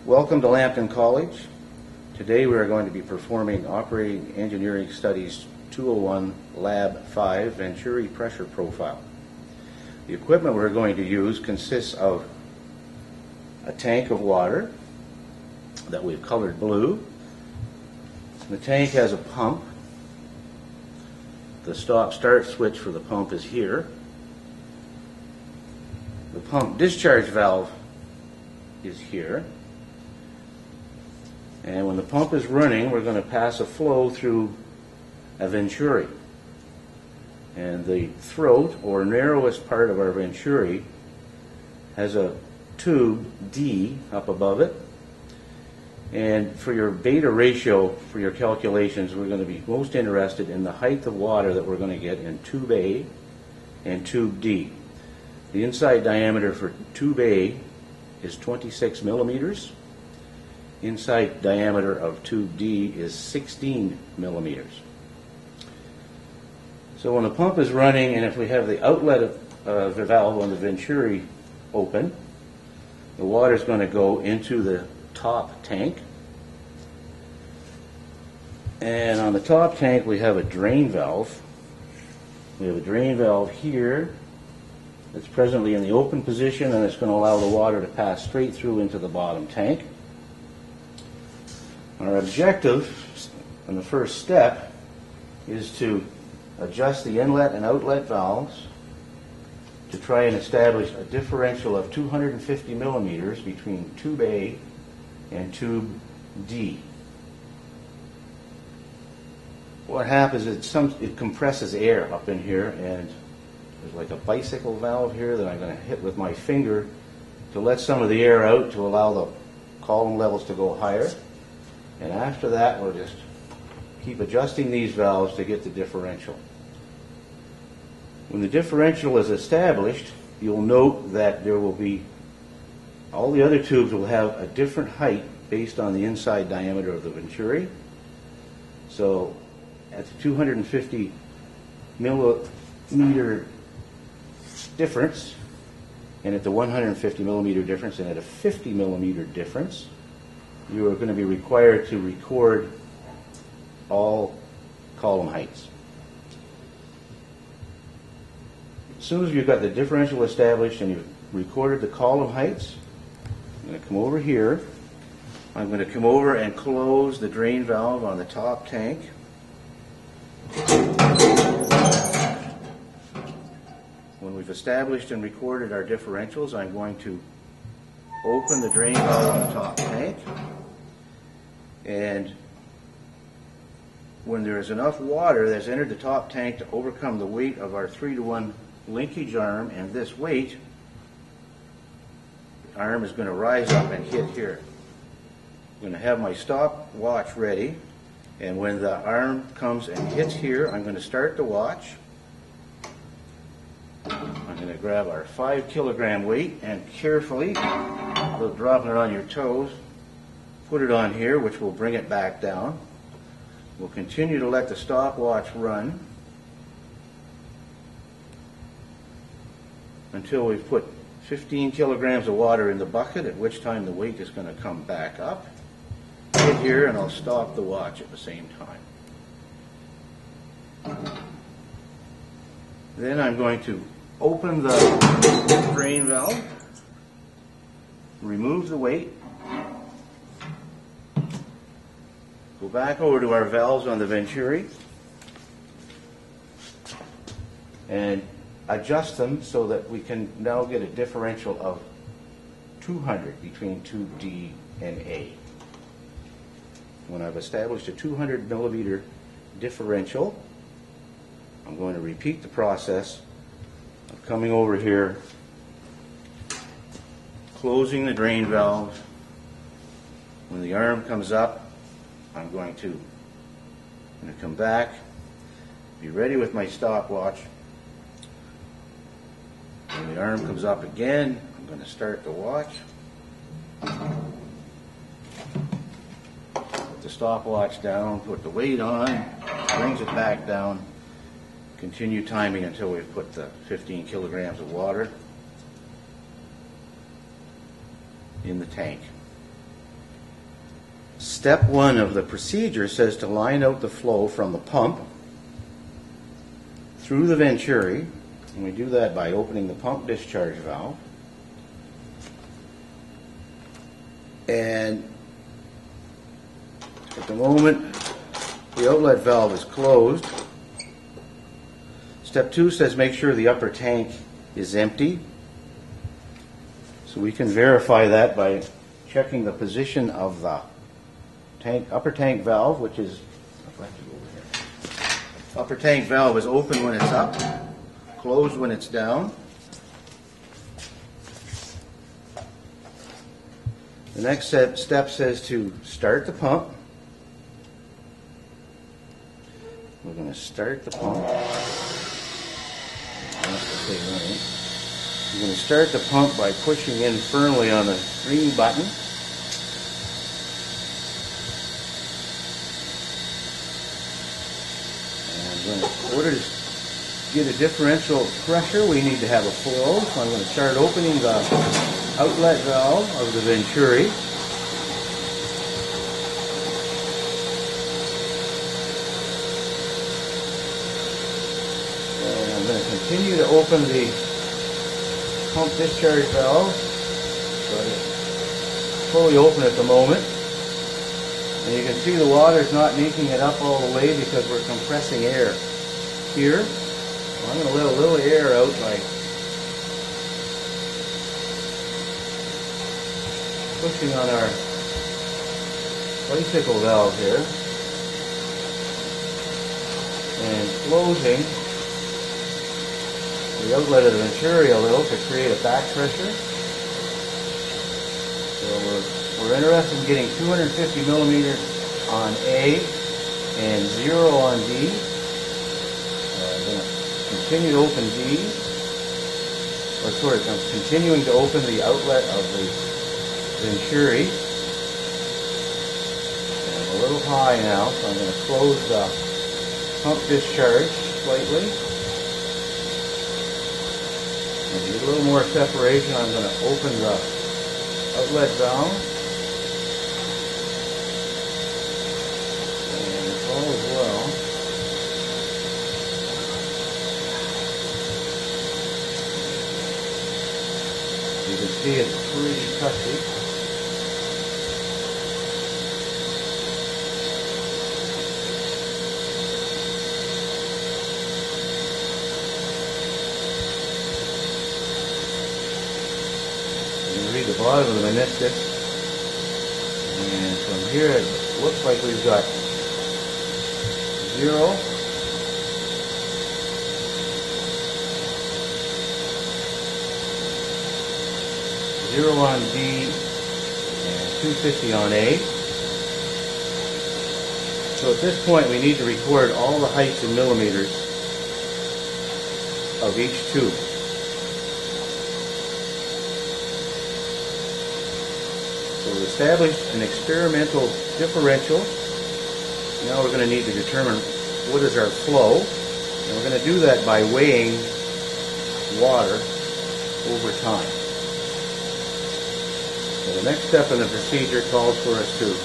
Welcome to Lambton College. Today we are going to be performing Operating Engineering Studies 201 Lab 5 Venturi Pressure Profile. The equipment we're going to use consists of a tank of water that we've colored blue. The tank has a pump. The stop-start switch for the pump is here. The pump discharge valve is here. And when the pump is running, we're going to pass a flow through a venturi. And the throat, or narrowest part of our venturi, has a tube D up above it. And for your beta ratio for your calculations, we're going to be most interested in the height of water that we're going to get in tube A and tube D. The inside diameter for tube A is 26 millimeters. Inside diameter of tube D is 16 millimeters. So when the pump is running, and if we have the outlet of the valve on the venturi open, the water is going to go into the top tank. And on the top tank we have a drain valve. We have a drain valve here that's presently in the open position, and it's going to allow the water to pass straight through into the bottom tank. Our objective in the first step is to adjust the inlet and outlet valves to try and establish a differential of 250 millimeters between tube A and tube D. What happens is it compresses air up in here, and there's like a bicycle valve here that I'm going to hit with my finger to let some of the air out to allow the column levels to go higher. And after that, we'll just keep adjusting these valves to get the differential. When the differential is established, you'll note that there will be, all the other tubes will have a different height based on the inside diameter of the venturi. So at the 250 millimeter difference, and at the 150 millimeter difference, and at a 50 millimeter difference, you are going to be required to record all column heights. As soon as you've got the differential established and you've recorded the column heights, I'm going to come over here. I'm going to come over and close the drain valve on the top tank. When we've established and recorded our differentials, I'm going to open the drain valve on the top tank. And when there is enough water that's entered the top tank to overcome the weight of our 3-to-1 linkage arm and this weight, the arm is going to rise up and hit here. I'm going to have my stopwatch ready, and when the arm comes and hits here, I'm going to start the watch. I'm going to grab our 5 kilogram weight and carefully, without dropping it on your toes, put it on here, which will bring it back down. We'll continue to let the stopwatch run until we've put 15 kilograms of water in the bucket, at which time the weight is going to come back up. Hit here, and I'll stop the watch at the same time. Then I'm going to open the drain valve, remove the weight, go back over to our valves on the venturi and adjust them so that we can now get a differential of 200 between tube D and A. When I've established a 200 millimeter differential, I'm going to repeat the process of coming over here, closing the drain valve. When the arm comes up, I'm going to come back, be ready with my stopwatch. When the arm comes up again, I'm going to start the watch. Put the stopwatch down, put the weight on, brings it back down, continue timing until we've put the 15 kilograms of water in the tank. Step 1 of the procedure says to line out the flow from the pump through the venturi, and we do that by opening the pump discharge valve. And at the moment the outlet valve is closed. Step 2 says make sure the upper tank is empty. So we can verify that by checking the position of the upper tank valve, which is upper tank valve is open when it's up, closed when it's down. The next step says to start the pump. We're going to start the pump. We're going to start the pump by pushing in firmly on the green button. In order to get a differential pressure, we need to have a flow. So I'm going to start opening the outlet valve of the venturi. And I'm going to continue to open the pump discharge valve. So it's fully open at the moment. And you can see the water's not making it up all the way because we're compressing air here. So I'm going to let a little air out by pushing on our bicycle valve here and closing the outlet of the venturi a little to create a back pressure. So we're interested in getting 250 millimeters on A and 0 on D. I'm going to continue to open D. I'm continuing to open the outlet of the venturi. I'm a little high now, so I'm going to close the pump discharge slightly. And to get a little more separation, I'm going to open the outlet valve. All is well. You can see it's pretty touchy. You can read the bottom of the meniscus. And from here it looks like we've got 0, 0 on D, and 250 on A. So at this point we need to record all the heights in millimeters of each tube. So we've established an experimental differential. Now we're going to need to determine what is our flow, and we're going to do that by weighing water over time. So the next step in the procedure calls for us to